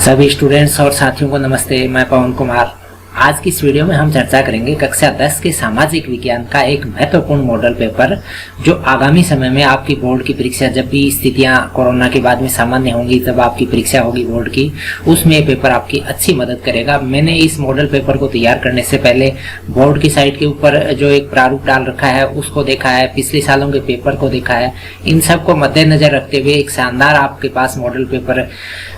सभी स्टूडेंट्स और साथियों को नमस्ते। मैं पवन कुमार। आज की इस वीडियो में हम चर्चा करेंगे कक्षा 10 के सामाजिक विज्ञान का एक महत्वपूर्ण मॉडल पेपर जो आगामी समय में आपकी बोर्ड की परीक्षा, जब भी स्थितियां कोरोना के बाद में सामान्य होंगी, तब आपकी परीक्षा होगी बोर्ड की, उसमें ये पेपर आपकी अच्छी मदद करेगा। मैंने इस मॉडल पेपर को तैयार करने से पहले बोर्ड की साइट के ऊपर जो एक प्रारूप डाल रखा है उसको देखा है, पिछले सालों के पेपर को देखा है। इन सबको मद्देनजर रखते हुए एक शानदार आपके पास मॉडल पेपर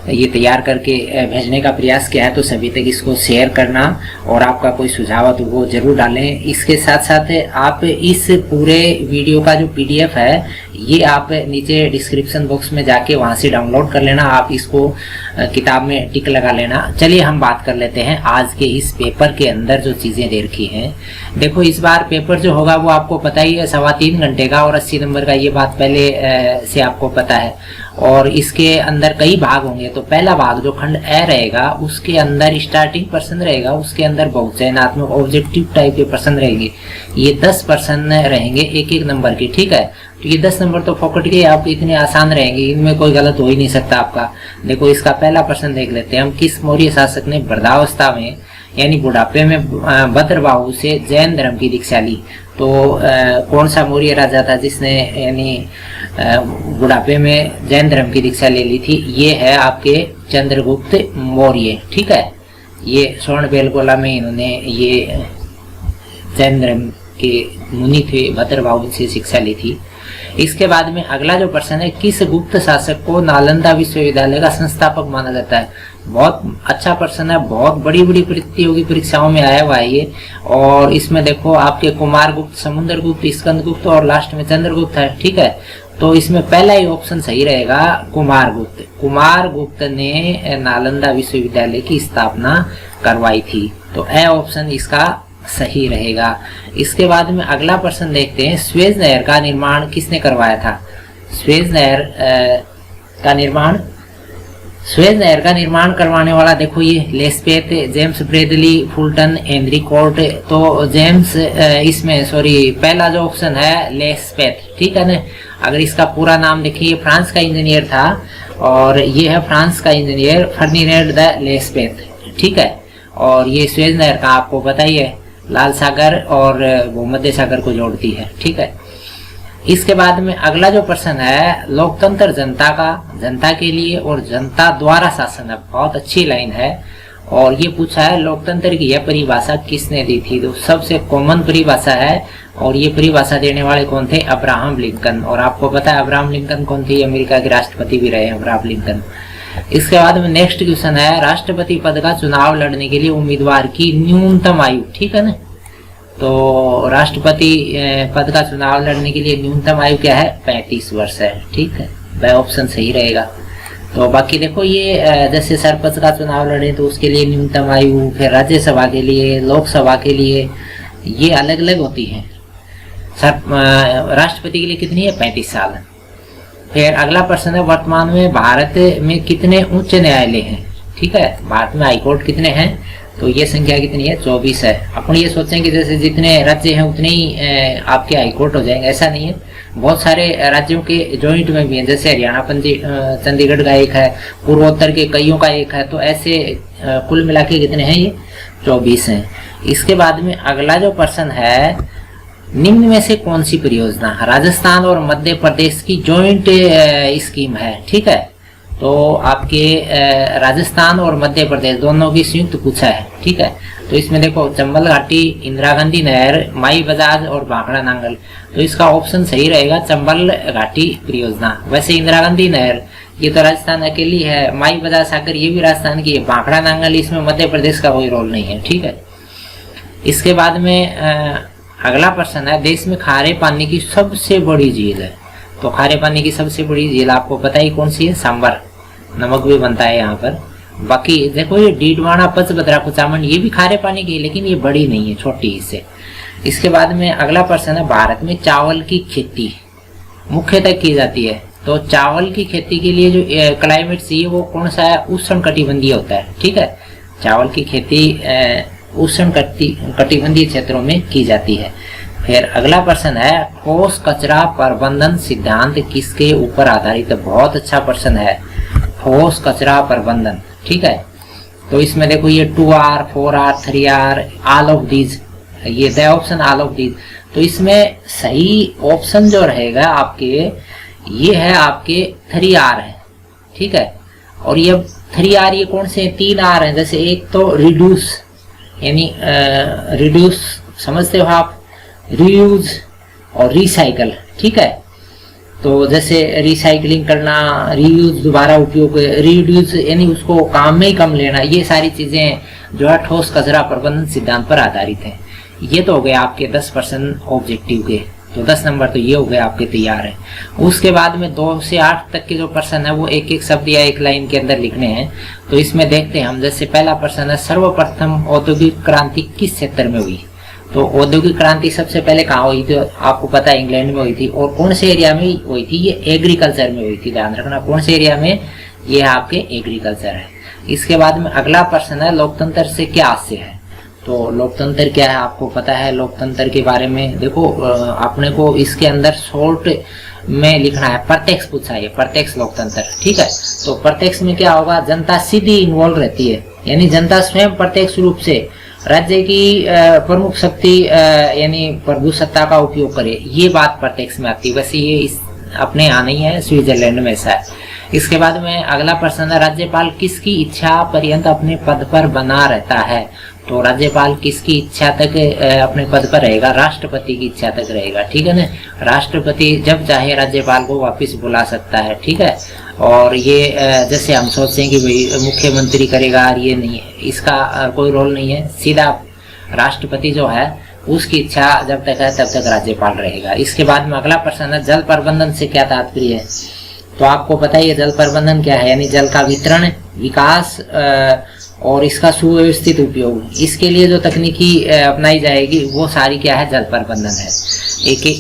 ये तैयार करके भेजने का प्रयास किया है। तो सभी तक इसको शेयर करना और आपका कोई सुझाव है तो वो जरूर डालें। इसके साथ साथ आप इस पूरे वीडियो का जो PDF है ये आप नीचे डिस्क्रिप्शन बॉक्स में जाके वहां से डाउनलोड कर लेना। आप इसको किताब में टिक लगा लेना। चलिए हम बात कर लेते हैं आज के इस पेपर के अंदर जो चीजें दे रखी हैं। देखो, इस बार पेपर जो होगा वो आपको पता ही है 3.25 घंटे का और 80 नंबर का, ये बात पहले से आपको पता है। और इसके अंदर कई भाग होंगे। तो पहला भाग जो खंड ए रहेगा उसके अंदर स्टार्टिंग प्रश्न रहेगा, उसके अंदर बहुचयनात्मक ऑब्जेक्टिव टाइप के प्रश्न रहेंगे। ये 10 प्रश्न रहेंगे एक एक नंबर के, ठीक है। तो ये 10 नंबर तो फोकट के आपके इतने आसान रहेंगे, इनमें कोई गलत हो ही नहीं सकता आपका। देखो, इसका पहला प्रश्न देख लेते हैं हम। किस मौर्य शासक ने वृद्धावस्था में यानी बुढ़ापे में भद्रबाहु से जैन धर्म की दीक्षा ली? तो कौन सा मौर्य राजा था जिसने यानी बुढ़ापे में जैन धर्म की दीक्षा ले ली थी? ये है आपके चंद्रगुप्त मौर्य, ठीक है। ये स्वर्ण बेलगोला में इन्होंने ये जैन धर्म के मुनि थे, भद्रबाहु से शिक्षा ली थी। इसके बाद में अगला जो प्रश्न है, किस गुप्त शासक को नालंदा विश्वविद्यालय का संस्थापक माना जाता है? बहुत अच्छा प्रश्न है, बहुत बड़ी बड़ी प्रतियोगी परीक्षाओं में आया हुआ है ये। और इसमें देखो आपके कुमारगुप्त, समुद्रगुप्त, स्कंदगुप्त और लास्ट में चंद्रगुप्त है, ठीक है। तो इसमें पहला ही ऑप्शन सही रहेगा, कुमारगुप्त। कुमारगुप्त ने नालंदा विश्वविद्यालय की स्थापना करवाई थी। तो ए ऑप्शन इसका सही रहेगा। इसके बाद में अगला प्रश्न देखते हैं, स्वेज नहर का निर्माण किसने करवाया था? स्वेज नहर का निर्माण करवाने वाला देखो ये लेस्पेथ, James Bradley, Fulton, Henry Court. तो जेम्स पहला जो ऑप्शन है लेस्पेथ, ठीक है ना। अगर इसका पूरा नाम देखिए, फ्रांस का इंजीनियर था और ये है फ्रांस का इंजीनियर फर्डिनेंड द लेस्पेथ, ठीक है। और ये स्वेज नहर का आपको पता ही है, लाल सागर और भूमध्य सागर को जोड़ती है, ठीक है। इसके बाद में अगला जो प्रश्न है, लोकतंत्र जनता के लिए और जनता द्वारा शासन है। बहुत अच्छी लाइन है। और ये पूछा है लोकतंत्र की यह परिभाषा किसने दी थी? तो सबसे कॉमन परिभाषा है और ये परिभाषा देने वाले कौन थे? Abraham Lincoln. और आपको पता है अब्राहम लिंकन कौन थे? अमेरिका के राष्ट्रपति भी रहे अब्राहम लिंकन। इसके बाद में नेक्स्ट क्वेश्चन है, राष्ट्रपति पद का चुनाव लड़ने के लिए उम्मीदवार की न्यूनतम आयु, ठीक है ना। तो राष्ट्रपति पद का चुनाव लड़ने के लिए न्यूनतम आयु क्या है? 35 वर्ष है, ठीक है। वह ऑप्शन सही रहेगा। तो बाकी देखो ये जैसे सरपंच का चुनाव लड़े तो उसके लिए न्यूनतम आयु, फिर राज्यसभा के लिए, लोकसभा के लिए ये अलग अलग होती है। राष्ट्रपति के लिए कितनी है? 35 साल। फिर अगला प्रश्न है, वर्तमान में भारत में कितने उच्च न्यायालय हैं? ठीक है, भारत में हाईकोर्ट कितने हैं? तो ये संख्या कितनी है? 24 है। अपन ये सोचें कि जैसे जितने राज्य हैं उतने ही आपके हाईकोर्ट हो जाएंगे, ऐसा नहीं है। बहुत सारे राज्यों के जॉइंट में भी हैं, जैसे हरियाणा चंडीगढ़ का एक है, पूर्वोत्तर के कईयों का एक है। तो ऐसे कुल मिला के कितने हैं? ये 24 हैं। इसके बाद में अगला जो प्रश्न है, निम्न में से कौन सी परियोजना राजस्थान और मध्य प्रदेश की जॉइंट स्कीम है? ठीक है, तो आपके राजस्थान और मध्य प्रदेश दोनों की संयुक्त पूछा है, ठीक है। तो इसमें देखो चंबल घाटी, इंदिरा गांधी नहर, माई बजाज और भाखड़ा नांगल। तो इसका ऑप्शन सही रहेगा चंबल घाटी परियोजना। वैसे इंदिरा गांधी नहर ये तो राजस्थान अकेली है, माई बजाज सागर ये भी राजस्थान की है, भाखड़ा नांगल इसमें मध्य प्रदेश का कोई रोल नहीं है, ठीक है। इसके बाद में अगला प्रश्न है, देश में खारे पानी की सबसे बड़ी झील है। तो खारे पानी की सबसे बड़ी झील आपको पता ही कौन सी है? सांबर, नमक भी बनता है यहाँ पर। बाकी देखो ये डीडवाना, पचभद्रा, कुचामन ये भी खारे पानी की है, लेकिन ये बड़ी नहीं है, छोटी इससे। इसके बाद में अगला प्रश्न है, भारत में चावल की खेती मुख्यतः की जाती है। तो चावल की खेती के लिए जो क्लाइमेट चाहिए वो कौन सा है? उष्ण कटिबंधीय होता है, ठीक है। चावल की खेती उष्ण कटिबंधीय क्षेत्रों में की जाती है। फिर अगला प्रश्न है, ठोस कचरा प्रबंधन सिद्धांत किसके ऊपर आधारित है? बहुत अच्छा प्रश्न है, ठोस कचरा प्रबंधन, ठीक है। तो इसमें देखो ये 2R 4R 3R all of these, ये the option all of these. तो इसमें सही ऑप्शन जो रहेगा आपके ये है आपके 3R है, ठीक है। और ये 3R ये कौन से 3R है, जैसे एक तो रिड्यूस यानी रिड्यूस समझते हो आप, रीयूज और रिसाइकल, ठीक है। तो जैसे रिसाइकलिंग करना, रीयूज दोबारा उपयोग, रिड्यूस यानी उसको काम में ही कम लेना, ये सारी चीजें जो है ठोस कचरा प्रबंधन सिद्धांत पर आधारित है। ये तो हो गए आपके 10% ऑब्जेक्टिव के, तो 10 नंबर तो ये हो गए आपके तैयार है। उसके बाद में 2 से 8 तक के जो प्रश्न है वो एक एक शब्द या एक लाइन के अंदर लिखने हैं। तो इसमें देखते हैं हम, जैसे पहला प्रश्न है सर्वप्रथम औद्योगिक क्रांति किस क्षेत्र में हुई। तो औद्योगिक क्रांति सबसे पहले कहाँ हुई थी, आपको पता है इंग्लैंड में हुई थी। और कौन से एरिया में हुई थी, ये एग्रीकल्चर में हुई थी, ध्यान रखना कौन से एरिया में, ये आपके एग्रीकल्चर है। इसके बाद में अगला प्रश्न है लोकतंत्र से क्या आशय है। तो लोकतंत्र क्या है आपको पता है, लोकतंत्र के बारे में देखो अपने को इसके अंदर शॉर्ट में लिखना है, प्रत्यक्ष पूछा है, प्रत्यक्ष लोकतंत्र, ठीक है। तो प्रत्यक्ष में क्या होगा, जनता सीधी इन्वॉल्व रहती है, यानी जनता स्वयं प्रत्यक्ष रूप से राज्य की प्रमुख शक्ति यानी प्रभु सत्ता का उपयोग करे, ये बात प्रत्यक्ष में आती है। वैसे ये इस अपने यहाँ नहीं है, स्विट्जरलैंड में ऐसा है। इसके बाद में अगला प्रश्न है राज्यपाल किसकी इच्छा पर्यंत अपने पद पर बना रहता है। तो राज्यपाल किसकी इच्छा तक अपने पद पर रहेगा, राष्ट्रपति की इच्छा तक रहेगा, ठीक है ना। राष्ट्रपति जब चाहे राज्यपाल को वापस बुला सकता है, ठीक है। और ये जैसे हम सोचते हैं कि भाई मुख्यमंत्री करेगा, ये नहीं है, इसका कोई रोल नहीं है, सीधा राष्ट्रपति जो है उसकी इच्छा जब तक है तब तक राज्यपाल रहेगा। इसके बाद में अगला प्रश्न है जल प्रबंधन से क्या तात्पर्य है। तो आपको पता ही है जल प्रबंधन क्या है, यानी जल का वितरण, विकास और इसका सुव्यवस्थित उपयोग। इसके लिए जो तकनीकी अपनाई जाएगी वो सारी क्या है, जल प्रबंधन है।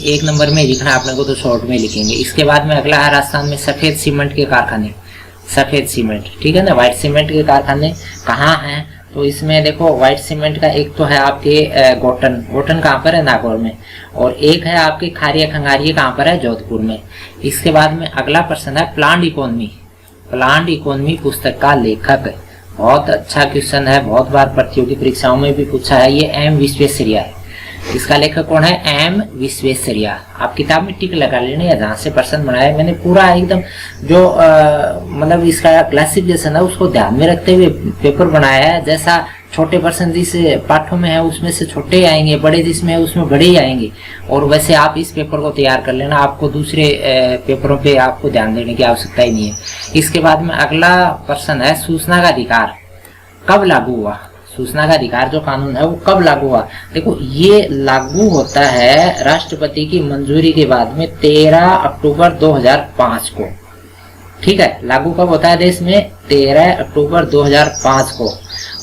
एक नंबर में लिखना आपने को, तो शॉर्ट में लिखेंगे। इसके बाद में अगला है राजस्थान में सफेद सीमेंट के कारखाने, सफेद सीमेंट, ठीक है ना। व्हाइट सीमेंट के कारखाने कहाँ हैं, तो इसमें देखो व्हाइट सीमेंट का एक तो है आपके गोटन कहाँ पर है, नागौर में। और एक है आपके खारिया खंगारिया कहाँ पर है, जोधपुर में। इसके बाद में अगला प्रश्न है प्लांट इकोनॉमी, प्लांट इकोनॉमी पुस्तक का लेखक। बहुत अच्छा क्वेश्चन है, बहुत बार प्रतियोगी परीक्षाओं में भी पूछा है। ये एम विश्वेश्वरैया है, इसका लेखक कौन है, एम विश्वेश्वरैया। आप किताब में टिक लगा लेना, या जहाँ से प्रश्न बनाया मैंने पूरा एकदम जो मतलब इसका क्लासिफिकेशन है उसको ध्यान में रखते हुए पेपर बनाया है। जैसा छोटे प्रश्न जिस पाठों में है उसमें से छोटे आएंगे, बड़े जिसमें है उसमें बड़े ही आएंगे। और वैसे आप इस पेपर को तैयार कर लेना, आपको दूसरे पेपरों पे आपको ध्यान देने की आवश्यकता ही नहीं है। इसके बाद में अगला प्रश्न है सूचना का अधिकार कब लागू हुआ। सूचना का अधिकार जो कानून है वो कब लागू हुआ। देखो ये लागू होता है राष्ट्रपति की मंजूरी के बाद में 13 अक्टूबर 2005 को, ठीक है। लागू कब होता है देश में, 13 अक्टूबर 2005 को।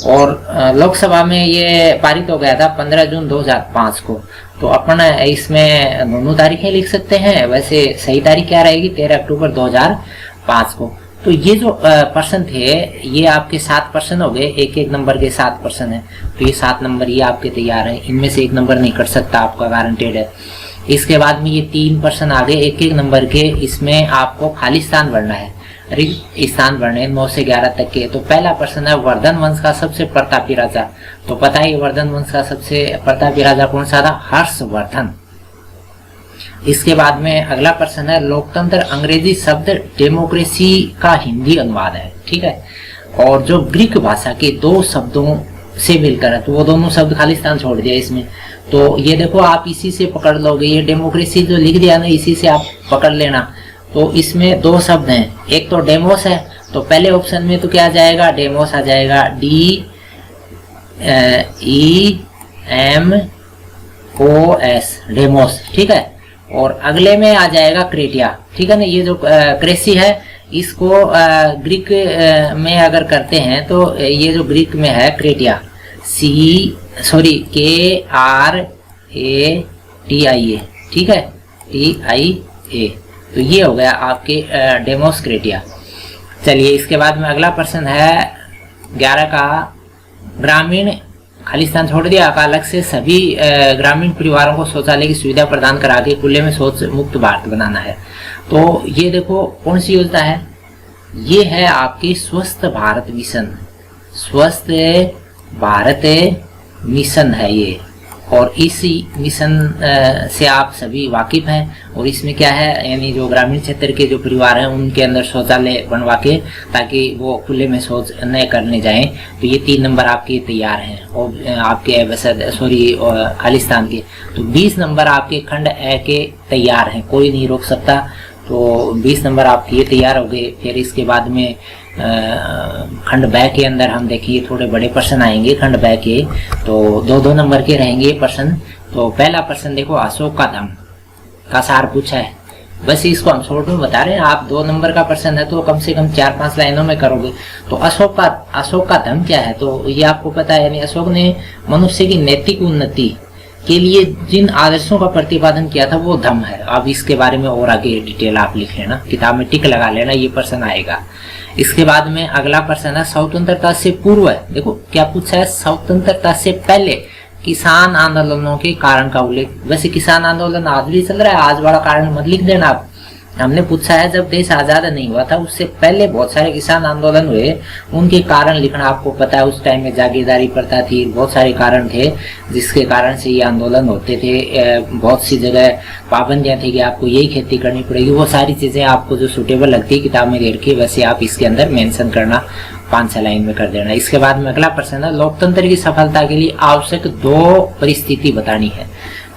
और लोकसभा में ये पारित हो गया था 15 जून 2005 को। तो अपन इसमें दोनों तारीखें लिख सकते हैं, वैसे सही तारीख क्या रहेगी, 13 अक्टूबर 2005 को। तो ये जो प्रश्न थे ये आपके 7 प्रश्न हो गए, एक नंबर के 7 प्रश्न है। तो ये 7 नंबर ये आपके तैयार है, इनमें से 1 नंबर नहीं कट सकता, आपका गारंटेड है। इसके बाद में ये 3 प्रश्न आ गए एक नंबर के, इसमें आपको खाली स्थान भरना है, रिक्त स्थान भरने 9 से 11 तक के। तो पहला प्रश्न है वर्धन वंश का सबसे प्रतापी राजा। तो पता है वर्धन वंश का सबसे प्रतापी राजा कौन सा था, हर्षवर्धन। इसके बाद में अगला प्रश्न है लोकतंत्र अंग्रेजी शब्द डेमोक्रेसी का हिंदी अनुवाद है, ठीक है। और जो ग्रीक भाषा के 2 शब्दों से मिलकर है, तो वो दोनों शब्द खाली स्थान छोड़ दिया इसमें। तो ये देखो आप इसी से पकड़ लोगे, ये डेमोक्रेसी जो लिख दिया ना इसी से आप पकड़ लेना। तो इसमें 2 शब्द हैं, एक तो डेमोस है, तो पहले ऑप्शन में तो क्या आ जाएगा, डेमोस आ जाएगा, DEMOS, डेमोस, ठीक है। और अगले में आ जाएगा क्रेटिया, ठीक है ना। ये जो क्रेसी है इसको ग्रीक में अगर करते हैं तो ये जो ग्रीक में है क्रेटिया, KRATIA, ठीक है, TIA। तो ये हो गया आपके डेमोस क्रेटिया। चलिए इसके बाद में अगला प्रश्न है 11 का ग्रामीण खाली स्थान छोड़ दिया का अलग से सभी ग्रामीण परिवारों को शौचालय की सुविधा प्रदान करा के खुले में शौच मुक्त भारत बनाना है। तो ये देखो कौन सी योजना है, ये है आपकी स्वस्थ भारत मिशन, स्वस्थ भारत मिशन है ये। और इसी मिशन से आप सभी वाकिफ हैं। और इसमें क्या है, यानी जो ग्रामीण क्षेत्र के जो परिवार हैं उनके अंदर शौचालय बनवा के, ताकि वो खुले में शौच न करने जाएं। तो ये 3 नंबर आपके तैयार हैं और आपके खालिस्तान के। तो 20 नंबर आपके खंड ए के तैयार हैं, कोई नहीं रोक सकता। तो 20 नंबर आपके ये तैयार हो गए। फिर इसके बाद में खंड ब के अंदर हम देखिए थोड़े बड़े प्रश्न आएंगे खंड ब के, तो 2-2 नंबर के रहेंगे प्रश्न। तो पहला प्रश्न देखो, अशोक का धम का सार पूछा है। बस इसको हम शॉर्ट में बता रहे हैं। आप 2 नंबर का प्रश्न है तो कम से कम 4-5 लाइनों में करोगे। तो अशोक का धम क्या है, तो ये आपको पता है। यानी अशोक ने मनुष्य की नैतिक उन्नति के लिए जिन आदर्शों का प्रतिपादन किया था वो धम है। अब इसके बारे में और आगे डिटेल आप लिख लेना, किताब में टिक लगा लेना, ये प्रश्न आएगा। इसके बाद में अगला प्रश्न है, स्वतंत्रता से पूर्व, देखो क्या पूछा है, स्वतंत्रता से पहले किसान आंदोलनों के कारण का उल्लेख। वैसे किसान आंदोलन आज भी चल रहा है, आज वाला कारण मत लिख देना आप। हमने पूछा है जब देश आजाद नहीं हुआ था उससे पहले बहुत सारे किसान आंदोलन हुए, उनके कारण लिखना आपको पता है। उस टाइम में जागीरदारी प्रथा थी, बहुत सारे कारण थे जिसके कारण से ये आंदोलन होते थे। बहुत सी जगह पाबंदियां थी कि आपको यही खेती करनी पड़ेगी। वो सारी चीजें आपको जो सुटेबल लगती है किताब में दे रखी, वैसे आप इसके अंदर मेंशन करना, 5-6 लाइन में कर देना। इसके बाद में अगला प्रश्न है, लोकतंत्र की सफलता के लिए आवश्यक 2 परिस्थिति बतानी है।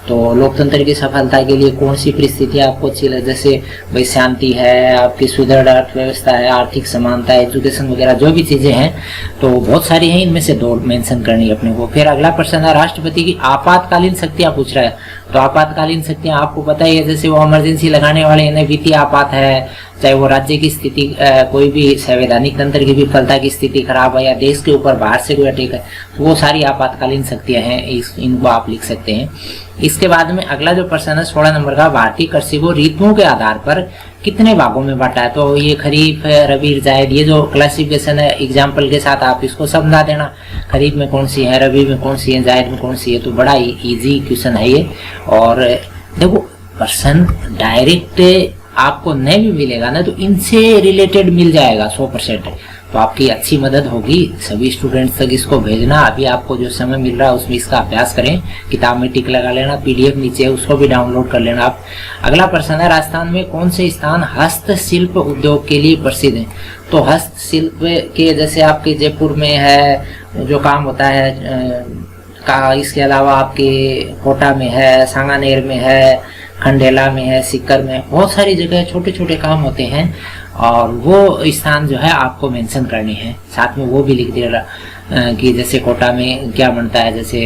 तो लोकतंत्र की सफलता के लिए कौन सी परिस्थिति आपको अच्छी लगे, जैसे भाई शांति है, आपकी सुदृढ़ अर्थव्यवस्था है, आर्थिक समानता, एजुकेशन वगैरह जो भी चीजें हैं, तो बहुत सारी हैं, इनमें से 2 मेंशन करनी है अपने को। फिर अगला प्रश्न है, राष्ट्रपति की आपातकालीन शक्तियां पूछ रहा है। तो आपातकालीन शक्तियां आपको पता ही है, जैसे वो इमरजेंसी लगाने वाले हैं, वित्तीय आपात है, चाहे वो राज्य की स्थिति, कोई भी संवैधानिक तंत्र की विफलता की स्थिति खराब है, या देश के ऊपर बाहर से कोई अटैक है, तो वो सारी आपातकालीन शक्तियां हैं, इनको आप लिख सकते हैं। इसके बाद में अगला जो प्रश्न है 16 नंबर का, भारतीय कृषि को ऋतुओं के आधार पर कितने भागों में बांटा है। तो ये खरीफ है, रबी, जायद, ये जो क्लासिफिकेशन है एग्जाम्पल के साथ आप इसको समझा देना, खरीफ में कौन सी है, रबी में कौन सी है, जायद में कौन सी है। तो बड़ा इजी क्वेश्चन है ये। और देखो प्रश्न डायरेक्ट आपको नहीं भी मिलेगा ना, तो इनसे रिलेटेड मिल जाएगा 100%। तो आपकी अच्छी मदद होगी। सभी स्टूडेंट्स तक इसको भेजना। अभी आपको जो समय मिल रहा है उसमें इसका अभ्यास करें, किताब में टिक लगा लेना, PDF नीचे है उसको भी डाउनलोड कर लेना आप। अगला प्रश्न है, राजस्थान में कौन से स्थान हस्तशिल्प उद्योग के लिए प्रसिद्ध है। तो हस्तशिल्प के जैसे आपके जयपुर में है जो काम होता है का, इसके अलावा आपके कोटा में है, सांगानेर में है, खंडेला में है, सीकर में, बहुत सारी जगह छोटे छोटे काम होते हैं और वो स्थान जो है आपको मेंशन करने हैं। साथ में वो भी लिख देगा कि जैसे कोटा में क्या बनता है, जैसे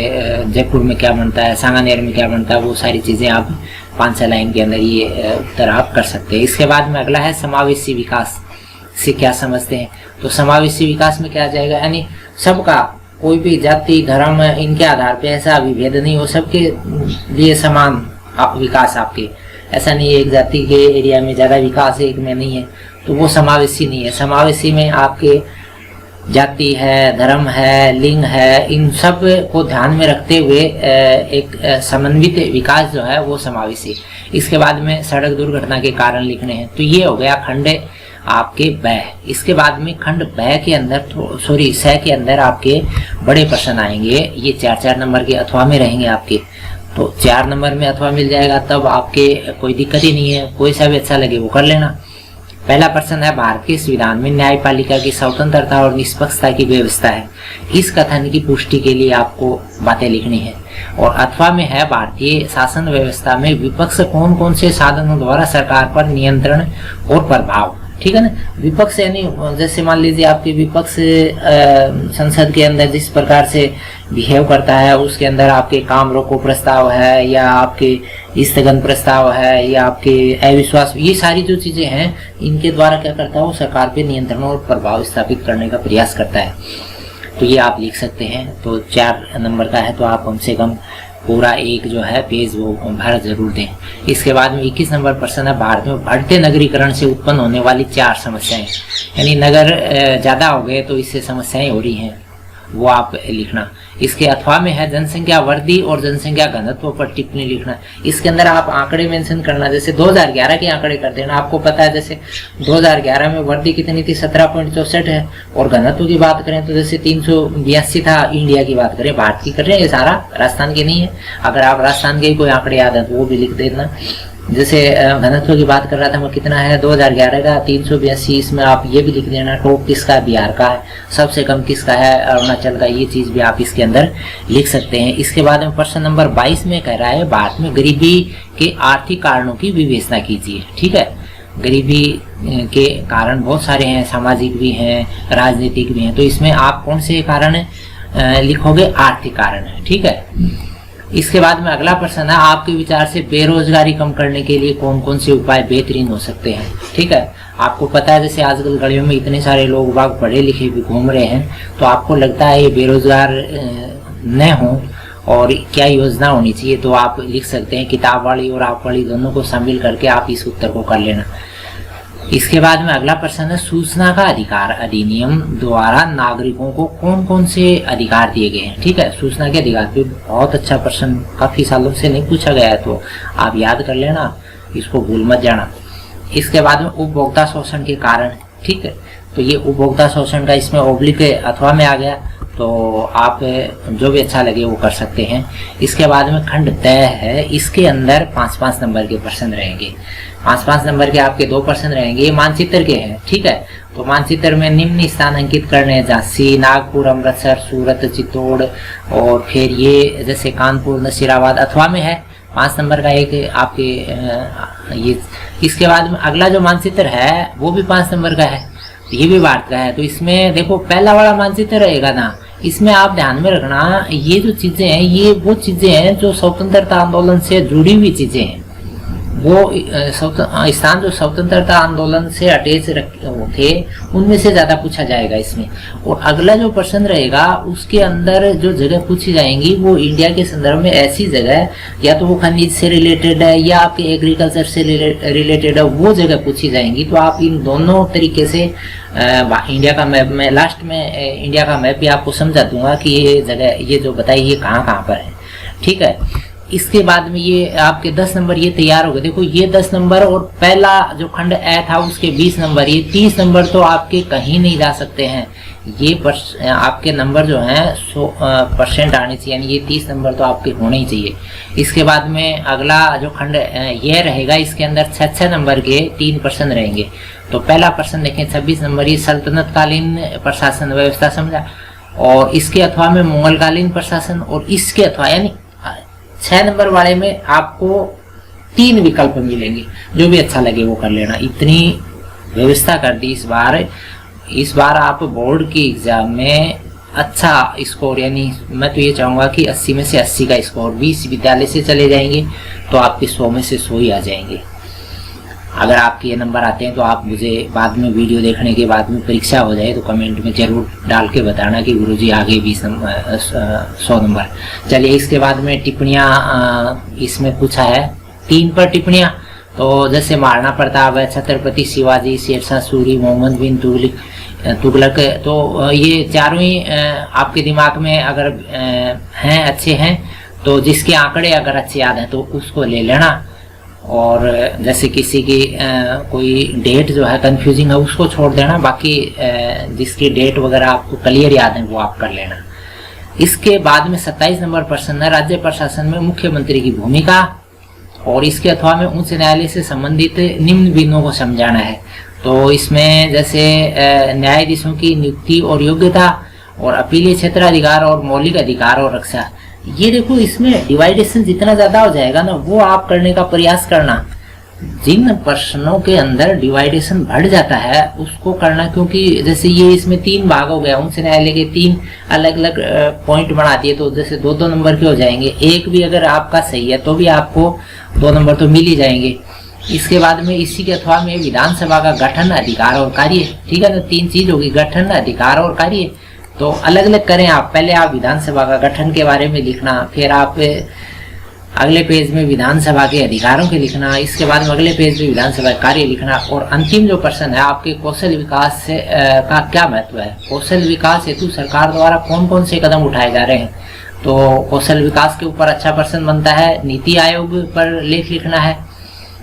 जयपुर में क्या बनता है, सांगानेर में क्या बनता है, वो सारी चीज़ें आप 5-6 लाइन के अंदर ये उत्तर आप कर सकते हैं। इसके बाद में अगला है समावेशी विकास से क्या समझते हैं। तो समावेशी विकास में क्या आ जाएगा, यानी सबका, कोई भी जाति धर्म इनके आधार पे ऐसा विभेद नहीं हो, सबके लिए समान विकास आपके, ऐसा नहीं है एक जाति के एरिया में ज़्यादा विकास है एक में नहीं है, तो वो समावेशी नहीं है। समावेशी में आपके जाति है, धर्म है, लिंग है, इन सब को ध्यान में रखते हुए एक समन्वित विकास जो है वो समावेशी। इसके बाद में सड़क दुर्घटना के कारण लिखने हैं। तो ये हो गया खंड आपके ब। इसके बाद में खंड ब के अंदर स के अंदर आपके बड़े प्रश्न आएंगे, ये 4-4 नंबर के अथवा में रहेंगे आपके। तो 4 नंबर में अथवा मिल जाएगा तब आपके कोई दिक्कत ही नहीं है, कोई सा भी अच्छा लगे वो कर लेना। पहला प्रश्न है, भारत के संविधान में न्यायपालिका की स्वतंत्रता और निष्पक्षता की व्यवस्था है, इस कथन की पुष्टि के लिए आपको बातें लिखनी है। और अथवा में है, भारतीय शासन व्यवस्था में विपक्ष कौन कौन से साधनों द्वारा सरकार पर नियंत्रण और प्रभाव, ठीक है ना। विपक्ष यानी जैसे मान लीजिए आपके विपक्ष संसद के अंदर जिस प्रकार से बिहेव करता है, उसके अंदर आपके काम रोको प्रस्ताव है, या आपके स्थगन प्रस्ताव है, या आपके अविश्वास, ये सारी जो चीजें हैं इनके द्वारा क्या करता है वो सरकार पे नियंत्रण और प्रभाव स्थापित करने का प्रयास करता है। तो ये आप लिख सकते हैं। तो 4 नंबर का है तो आप कम से कम पूरा एक जो है पेज वो भर जरूर दें। इसके बाद में 21 नंबर प्रश्न है, भारत में बढ़ते नगरीकरण से उत्पन्न होने वाली 4 समस्याएं, यानी नगर ज्यादा हो गए तो इससे समस्याएं हो रही हैं। वो आप लिखना। इसके अथवा में है जनसंख्या वृद्धि और जनसंख्या घनत्व पर टिप्पणी लिखना। इसके अंदर आप आंकड़े मेंशन करना, जैसे 2011 के आंकड़े कर देना। आपको पता है जैसे 2011 में वृद्धि कितनी थी, 17.64 है, और घनत्व की बात करें तो जैसे 382 था। इंडिया की बात करें, भारत की कर रहे हैं, ये सारा राजस्थान के नहीं है। अगर आप राजस्थान के कोई आंकड़े याद है तो वो भी लिख देना। जैसे घनत्व की बात कर रहा था मैं, कितना है 2011 का 382। इसमें आप ये भी लिख देना टॉप किसका है, बिहार का है, सबसे कम किसका है, अरुणाचल का। ये चीज भी आप इसके अंदर लिख सकते हैं। इसके बाद में प्रश्न नंबर 22 में कह रहा है भारत में गरीबी के आर्थिक कारणों की विवेचना कीजिए। ठीक है, गरीबी के कारण बहुत सारे हैं, सामाजिक भी हैं, राजनीतिक भी हैं। तो इसमें आप कौन से कारण लिखोगे, आर्थिक कारण है। ठीक है, इसके बाद में अगला प्रश्न है आपके विचार से बेरोजगारी कम करने के लिए कौन कौन से उपाय बेहतरीन हो सकते हैं। ठीक है, आपको पता है जैसे आजकल गलियों में इतने सारे लोग बाग पढ़े लिखे भी घूम रहे हैं, तो आपको लगता है ये बेरोजगार न हो और क्या योजना होनी चाहिए, तो आप लिख सकते हैं किताब वाली और आप वाली दोनों को शामिल करके आप इस उत्तर को कर लेना। इसके बाद में अगला प्रश्न है सूचना का अधिकार अधिनियम द्वारा नागरिकों को कौन कौन से अधिकार दिए गए हैं। ठीक है, सूचना के अधिकार पे बहुत अच्छा प्रश्न, काफी सालों से नहीं पूछा गया है, तो आप याद कर लेना, इसको भूल मत जाना। इसके बाद में उपभोक्ता शोषण के कारण। ठीक है, तो ये उपभोक्ता शोषण का इसमें ओब्लिक अथवा में आ गया, तो आप जो भी अच्छा लगे वो कर सकते हैं। इसके बाद में खंड तय है, इसके अंदर 5-5 नंबर के प्रश्न रहेंगे। 5-5 नंबर के आपके 2 प्रश्न रहेंगे, ये मानचित्र के हैं। ठीक है, तो मानचित्र में निम्न स्थान अंकित करने, झांसी, नागपुर, अमृतसर, सूरत, चित्तौड़, और फिर ये जैसे कानपुर, नसीराबाद अथवा में है। 5 नंबर का एक आपके ये। इसके बाद में अगला जो मानचित्र है वो भी 5 नंबर का है, ये भी भारत का है। तो इसमें देखो पहला वाला मानचित्र रहेगा ना, इसमें आप ध्यान में रखना ये जो चीजें हैं ये वो चीजें हैं जो स्वतंत्रता आंदोलन से जुड़ी हुई चीजें हैं। वो स्थान जो स्वतंत्रता आंदोलन से अटैच थे उनमें से ज्यादा पूछा जाएगा इसमें। और अगला जो प्रश्न रहेगा उसके अंदर जो जगह पूछी जाएंगी वो इंडिया के संदर्भ में ऐसी जगह है, या तो वो खनिज से रिलेटेड है या आपके एग्रीकल्चर से रिलेटेड है, वो जगह पूछी जाएंगी। तो आप इन दोनों तरीके से इंडिया का मैप में लास्ट में इंडिया का मैप भी आपको समझा दूंगा कि ये जगह ये जो बताई ये कहाँ कहाँ पर है। ठीक है, इसके बाद में ये आपके 10 नंबर ये तैयार हो गए। देखो ये 10 नंबर और पहला जो खंड ए था उसके 20 नंबर, ये 30 नंबर तो आपके कहीं नहीं जा सकते हैं। ये आपके नंबर जो हैं 100% आने चाहिए, यानी ये 30 नंबर तो आपके होने ही चाहिए। इसके बाद में अगला जो खंड ये रहेगा, इसके अंदर 6 नंबर के 3 प्रश्न रहेंगे। तो पहला प्रश्न देखें 26 नंबर, ये सल्तनत कालीन प्रशासन व्यवस्था समझा, और इसके अथवा में मुगलकालीन प्रशासन, और इसके अथवा यानी 6 नंबर वाले में आपको 3 विकल्प मिलेंगे, जो भी अच्छा लगे वो कर लेना। इतनी व्यवस्था कर दी इस बार आप बोर्ड की एग्जाम में अच्छा स्कोर, यानी मैं तो ये चाहूंगा कि 80 में से 80 का स्कोर 20 विद्यालय से चले जाएंगे तो आपके 100 में से 100 ही आ जाएंगे। अगर आपके ये नंबर आते हैं तो आप मुझे बाद में वीडियो देखने के बाद में परीक्षा हो जाए तो कमेंट में जरूर डाल के बताना कि गुरुजी आगे 100 नंबर। चलिए, इसके बाद में टिप्पणियाँ इसमें पूछा है 3 पर टिप्पणियाँ। तो जैसे महाराणा प्रताप है, छत्रपति शिवाजी, शेरशाह सूरी, मोहम्मद बिन तुगलक, तो ये चारों ही आपके दिमाग में अगर हैं अच्छे हैं, तो जिसके आंकड़े अगर अच्छे याद हैं तो उसको ले लेना। और जैसे किसी की कोई डेट जो है कंफ्यूजिंग है उसको छोड़ देना, बाकी जिसकी डेट वगैरह आपको क्लियर याद है वो आप कर लेना। इसके बाद में 27 नंबर प्रश्न है राज्य प्रशासन में मुख्यमंत्री की भूमिका, और इसके अथवा में उच्च न्यायालय से संबंधित निम्न बिंदुओं को समझाना है। तो इसमें जैसे न्यायाधीशों की नियुक्ति और योग्यता, और अपीलीय क्षेत्राधिकार, और मौलिक अधिकार और रक्षा। ये देखो इसमें डिवाइडेशन जितना ज्यादा हो जाएगा ना वो आप करने का प्रयास करना। जिन प्रश्नों के अंदर डिवाइडेशन बढ़ जाता है उसको करना, क्योंकि जैसे ये इसमें 3 भाग हो गया, उनसे न्यायालय के 3 अलग अलग पॉइंट बना दिए, तो जैसे 2-2 नंबर के हो जाएंगे। एक भी अगर आपका सही है तो भी आपको 2 नंबर तो मिल ही जाएंगे। इसके बाद में इसी के अथवा में विधानसभा का गठन, अधिकार और कार्य। ठीक है ना, 3 चीज होगी, गठन, अधिकार और कार्य। तो अलग अलग करें आप, पहले आप विधानसभा का गठन के बारे में लिखना, फिर आप अगले पेज में विधानसभा के अधिकारों के लिखना, इसके बाद में अगले पेज में विधानसभा कार्य लिखना। और अंतिम जो प्रश्न है आपके कौशल विकास से का क्या महत्व है, कौशल विकास हेतु सरकार द्वारा कौन कौन से कदम उठाए जा रहे हैं। तो कौशल विकास के ऊपर अच्छा प्रश्न बनता है। नीति आयोग पर लेख लिखना है।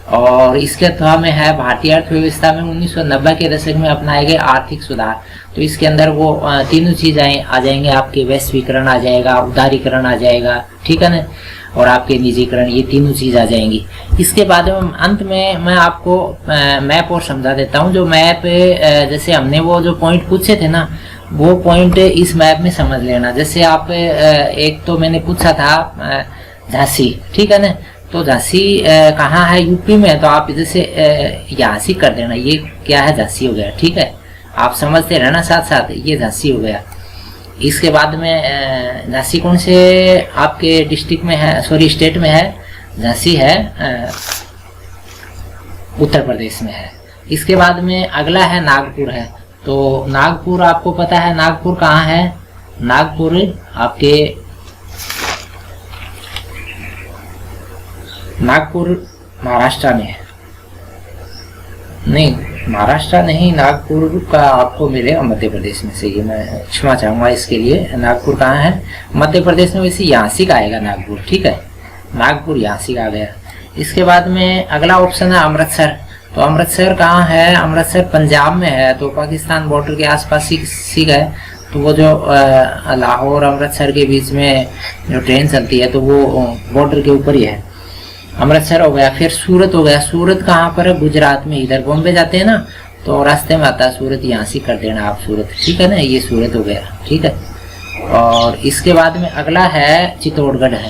और इसके अथवा में है भारतीय अर्थव्यवस्था में 1990 के दशक में अपनाए गए आर्थिक सुधार। तो इसके अंदर वो तीनों चीजें आ जाएंगे आपके, वैश्वीकरण आ जाएगा, उदारीकरण आ जाएगा, ठीक है ना, और आपके निजीकरण, ये तीनों चीज आ जाएंगी। इसके बाद अंत में मैं आपको मैप और समझा देता हूँ। जो मैप जैसे हमने वो जो पॉइंट पूछे थे ना, वो पॉइंट इस मैप में समझ लेना। जैसे आप एक तो मैंने पूछा था झांसी, ठीक है ना, तो झांसी कहाँ है, यूपी में है। तो आप जैसे यहाँ से कर देना, ये क्या है, झांसी हो गया, ठीक है। आप समझते रहना साथ साथ, ये झांसी हो गया। इसके बाद में झांसी कौन से आपके डिस्ट्रिक्ट में है, सॉरी स्टेट में है, झांसी है उत्तर प्रदेश में है। इसके बाद में अगला है नागपुर है। तो नागपुर आपको पता है, नागपुर कहाँ है, नागपुर आपके नागपुर महाराष्ट्र में है, नहीं महाराष्ट्र नहीं, नागपुर का आपको मिलेगा मध्य प्रदेश में से। ये मैं क्षमा चाहूँगा इसके लिए। नागपुर कहाँ है, मध्य प्रदेश में, वैसे यांसी का आएगा नागपुर, ठीक है, नागपुर यांसी का आ गया। इसके बाद में अगला ऑप्शन है अमृतसर। तो अमृतसर कहाँ है, अमृतसर पंजाब में है। तो पाकिस्तान बॉर्डर के आसपास ही है। तो वो जो लाहौर अमृतसर के बीच में जो ट्रेन चलती है, तो वो बॉर्डर के ऊपर ही है। अमृतसर हो गया। फिर सूरत हो गया। सूरत कहाँ पर है, गुजरात में। इधर बॉम्बे जाते हैं ना, तो रास्ते में आता है सूरत, यहाँ से कर देना आप सूरत, ठीक है ना, ये सूरत हो गया, ठीक है। और इसके बाद में अगला है चित्तौड़गढ़ है।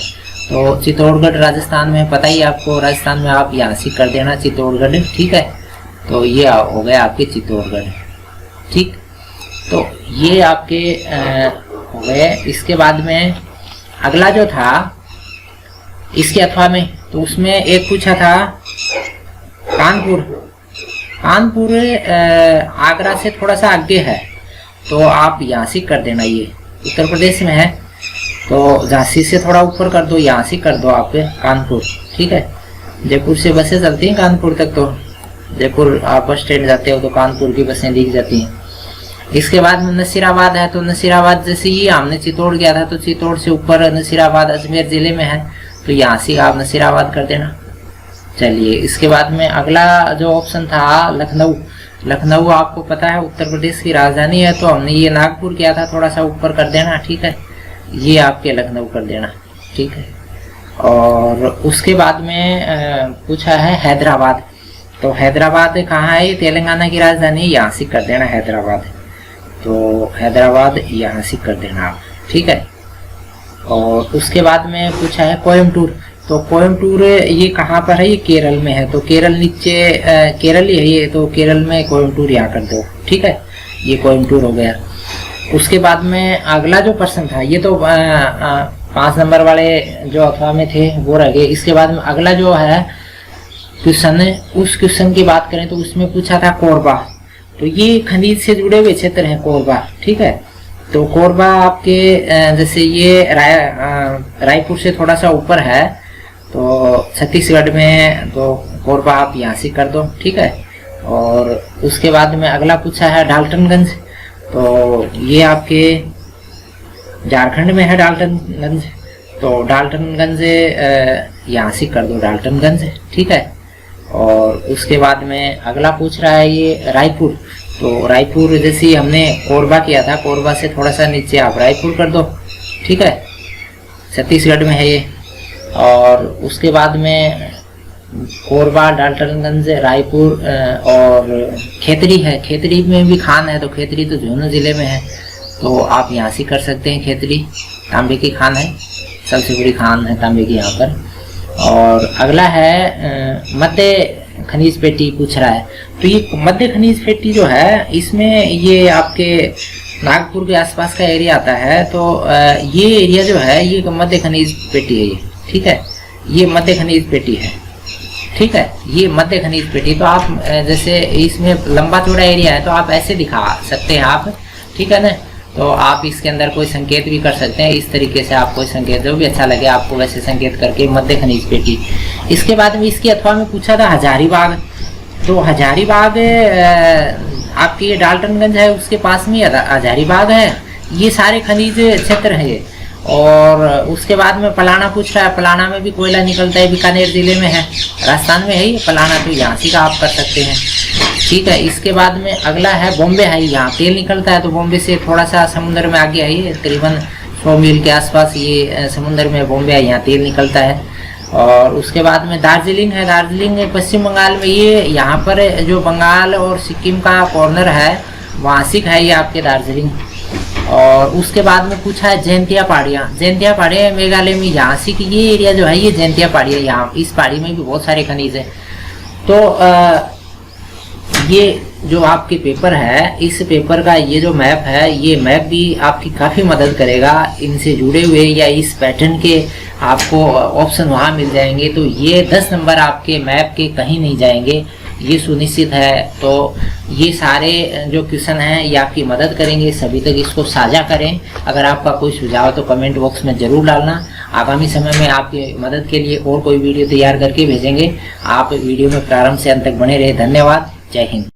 तो चित्तौड़गढ़ राजस्थान में, पता ही आपको, राजस्थान में, आप यहाँ से कर देना चित्तौड़गढ़, ठीक है। तो ये हो गया आपके चित्तौड़गढ़, ठीक। तो ये आपके हो गए। इसके बाद में अगला जो था इसके अथवा में, तो उसमें एक पूछा था कानपुर। कानपुर आगरा से थोड़ा सा आगे है, तो आप यहाँ से कर देना, ये उत्तर प्रदेश में है। तो झांसी से थोड़ा ऊपर कर दो, यहाँ से कर दो आप कानपुर, ठीक है। जयपुर से बसें चलती हैं कानपुर तक, तो जयपुर आप बस स्टैंड जाते हो तो कानपुर की बसें दिख जाती हैं। इसके बाद में नसीराबाद है। तो नसीराबाद जैसे ये हमने चित्तौड़ गया था, तो चित्तौड़ से ऊपर नसीराबाद अजमेर जिले में है, तो यहाँ से आप नसीराबाद कर देना। चलिए, इसके बाद में अगला जो ऑप्शन था लखनऊ। लखनऊ आपको पता है उत्तर प्रदेश की राजधानी है, तो हमने ये नागपुर किया था, थोड़ा सा ऊपर कर देना, ठीक है। ये आपके लखनऊ कर देना, ठीक है। और उसके बाद में पूछा है हैदराबाद। तो हैदराबाद कहाँ है, तेलंगाना की राजधानी, यहाँ से कर देना हैदराबाद। तो हैदराबाद यहाँ से कर देना आप, ठीक है। और उसके बाद में पूछा है कोयम्बटूर। तो कोयम्बटूर ये कहाँ पर है, ये केरल में है। तो केरल नीचे केरल ही है ये, तो केरल में कोयम्बटूर यहाँ कर दो, ठीक है। ये कोयम्बटूर हो गया। उसके बाद में अगला जो प्रश्न था, ये तो 5 नंबर वाले जो अथवा में थे वो रह गए। इसके बाद में अगला जो है क्वेश्चन, उस क्वेश्चन की बात करें तो उसमें पूछा था कोरबा। तो ये खनिज से जुड़े हुए क्षेत्र हैं कोरबा, ठीक है। तो कोरबा आपके जैसे ये रायपुर से थोड़ा सा ऊपर है, तो छत्तीसगढ़ में, तो कोरबा आप यहाँ से कर दो, ठीक है। और उसके बाद में अगला पूछा है डाल्टनगंज। तो ये आपके झारखंड में है डाल्टनगंज, तो डाल्टनगंज यहाँ से कर दो डाल्टनगंज, ठीक है। और उसके बाद में अगला पूछ रहा है ये रायपुर। तो रायपुर जैसे हमने कोरबा किया था, कोरबा से थोड़ा सा नीचे आप रायपुर कर दो, ठीक है, छत्तीसगढ़ में है ये। और उसके बाद में कोरबा, डाल्टनगंज, रायपुर और खेतरी है। खेतरी में भी खान है, तो खेतरी तो झुंझुनू जिले में है, तो आप यहाँ से कर सकते हैं। खेतरी तांबे की खान है, सबसे बड़ी खान है तांबे की यहाँ पर। और अगला है मध्य खनिज पेटी पूछ रहा है। तो ये मध्य खनिज पेटी जो है, इसमें ये आपके नागपुर के आसपास का एरिया आता है। तो ये एरिया जो है ये मध्य खनिज पेटी है ये, ठीक है। ये मध्य खनिज पेटी है, ठीक है, ये मध्य खनिज पेटी। तो आप जैसे इसमें लंबा चौड़ा एरिया है, तो आप ऐसे दिखा सकते हैं आप, ठीक है ना। तो आप इसके अंदर कोई संकेत भी कर सकते हैं। इस तरीके से आप कोई संकेत जो भी अच्छा लगे आपको वैसे संकेत करके मध्य खनिज पेटी। इसके बाद में इसकी अथवा में पूछा था हजारीबाग, तो हजारीबाग आपकी ये डाल्टनगंज है उसके पास में हजारीबाग है, ये सारे खनिज क्षेत्र है। और उसके बाद में पलाना पूछ रहा है, पलाना में भी कोयला निकलता है, बीकानेर जिले में है, राजस्थान में है ये पलाना, तो झांसी का आप कर सकते हैं। ठीक है, इसके बाद में अगला है बॉम्बे है, यहाँ तेल निकलता है, तो बॉम्बे से थोड़ा सा समुद्र में आगे है ये, तकरीबन 100 मील के आसपास ये समुद्र में बॉम्बे है, यहाँ तेल निकलता है। और उसके बाद में दार्जिलिंग है, दार्जिलिंग पश्चिम बंगाल में, ये यहाँ पर जो बंगाल और सिक्किम का कॉर्नर है वहाँ से है ये आपके दार्जिलिंग। और उसके बाद में पूछा है जयंतिया पहाड़ियाँ, जयंतिया पहाड़ियाँ मेघालय में, यहाँ से कि ये एरिया जो है ये जयंतिया पहाड़ियाँ, यहाँ इस पहाड़ी में भी बहुत सारे खनिज है। तो ये जो आपके पेपर है, इस पेपर का ये जो मैप है, ये मैप भी आपकी काफ़ी मदद करेगा इनसे जुड़े हुए, या इस पैटर्न के आपको ऑप्शन वहाँ मिल जाएंगे। तो ये 10 नंबर आपके मैप के कहीं नहीं जाएंगे, ये सुनिश्चित है। तो ये सारे जो क्वेश्चन हैं ये आपकी मदद करेंगे, सभी तक इसको साझा करें। अगर आपका कोई सुझाव तो कमेंट बॉक्स में ज़रूर डालना। आगामी समय में आपकी मदद के लिए और कोई वीडियो तैयार करके भेजेंगे। आप वीडियो में प्रारंभ से अंत तक बने रहे। धन्यवाद। जय हिंद।